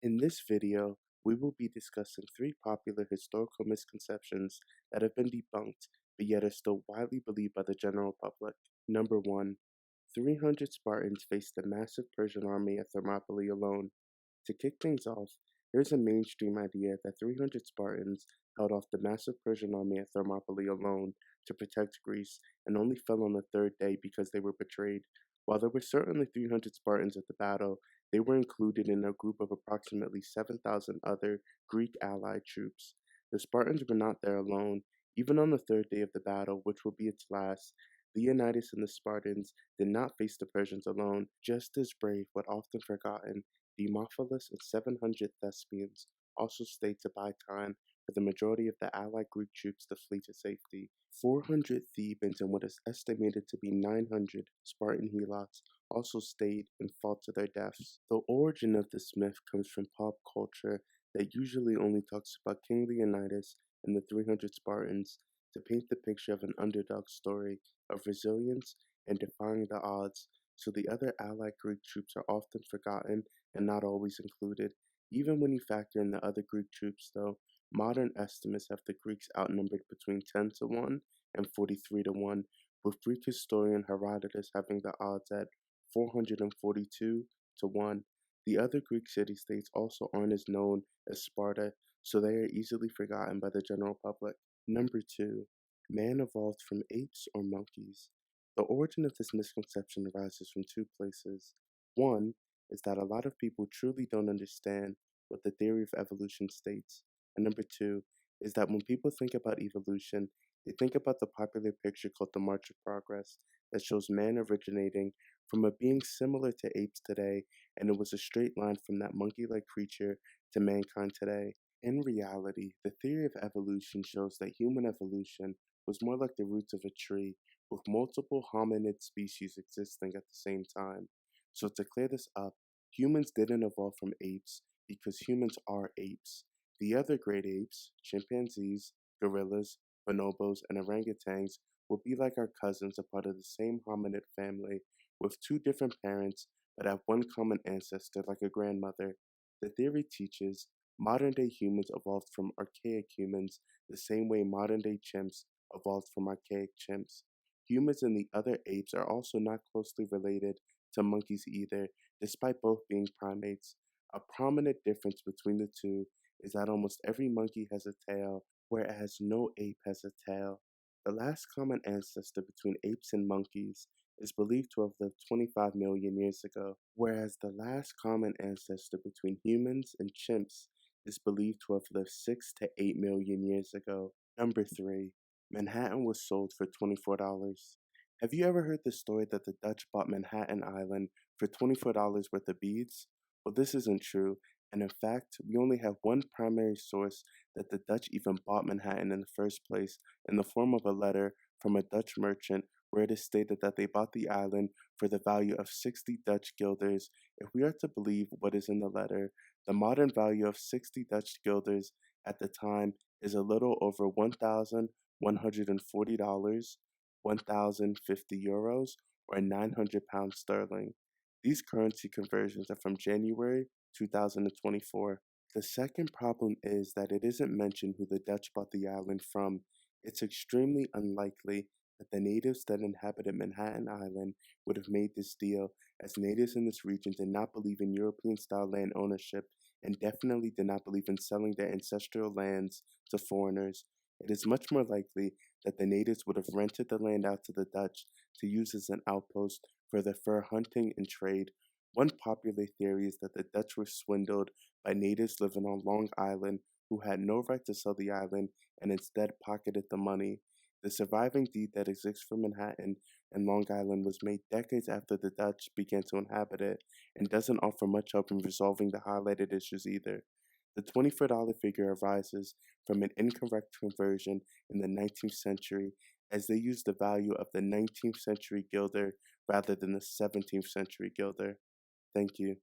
In this video, we will be discussing three popular historical misconceptions that have been debunked but yet are still widely believed by the general public. Number 1. 300 Spartans faced a massive Persian army at Thermopylae alone. To kick things off, there's a mainstream idea that 300 Spartans held off the massive Persian army at Thermopylae alone to protect Greece and only fell on the third day because they were betrayed. While there were certainly 300 Spartans at the battle, they were included in a group of approximately 7,000 other Greek allied troops. The Spartans were not there alone. Even on the third day of the battle, which will be its last, Leonidas and the Spartans did not face the Persians alone. Just as brave but often forgotten, Demophilus and 700 Thespians also stayed to buy time for the majority of the allied Greek troops to flee to safety. 400 Thebans and what is estimated to be 900 Spartan helots also stayed and fought to their deaths. The origin of this myth comes from pop culture that usually only talks about King Leonidas and the 300 Spartans to paint the picture of an underdog story of resilience and defying the odds, so the other allied Greek troops are often forgotten and not always included. Even when you factor in the other Greek troops, though, modern estimates have the Greeks outnumbered between 10 to 1 and 43 to 1, with Greek historian Herodotus having the odds at 442 to 1. The other Greek city-states also aren't as known as Sparta, so they are easily forgotten by the general public. Number 2. Man evolved from apes or monkeys. The origin of this misconception arises from two places. One is that a lot of people truly don't understand what the theory of evolution states. And number two is that when people think about evolution, they think about the popular picture called the March of Progress that shows man originating from a being similar to apes today, and it was a straight line from that monkey-like creature to mankind today. In reality, the theory of evolution shows that human evolution was more like the roots of a tree, with multiple hominid species existing at the same time. So to clear this up, humans didn't evolve from apes because humans are apes. The other great apes, chimpanzees, gorillas, bonobos, and orangutans, will be like our cousins, a part of the same hominid family, with two different parents, but have one common ancestor like a grandmother. The theory teaches modern day humans evolved from archaic humans the same way modern day chimps evolved from archaic chimps. Humans and the other apes are also not closely related to monkeys either, despite both being primates. A prominent difference between the two is that almost every monkey has a tail, whereas no ape has a tail. The last common ancestor between apes and monkeys is believed to have lived 25 million years ago, whereas the last common ancestor between humans and chimps is believed to have lived 6 to 8 million years ago. Number 3. Manhattan was sold for $24. Have you ever heard the story that the Dutch bought Manhattan Island for $24 worth of beads? Well, this isn't true, and in fact, we only have one primary source that the Dutch even bought Manhattan in the first place, in the form of a letter from a Dutch merchant where it is stated that they bought the island for the value of 60 Dutch guilders. If we are to believe what is in the letter, the modern value of 60 Dutch guilders at the time is a little over $1,140, 1,050 euros, or 900 pounds sterling. These currency conversions are from January 2024. The second problem is that it isn't mentioned who the Dutch bought the island from. It's extremely unlikely that the natives that inhabited Manhattan Island would have made this deal, as natives in this region did not believe in European-style land ownership and definitely did not believe in selling their ancestral lands to foreigners. It is much more likely that the natives would have rented the land out to the Dutch to use as an outpost for their fur hunting and trade. One popular theory is that the Dutch were swindled by natives living on Long Island who had no right to sell the island and instead pocketed the money. The surviving deed that exists for Manhattan and Long Island was made decades after the Dutch began to inhabit it and doesn't offer much help in resolving the highlighted issues either. The $24 figure arises from an incorrect conversion in the 19th century, as they used the value of the 19th century guilder rather than the 17th century guilder. Thank you.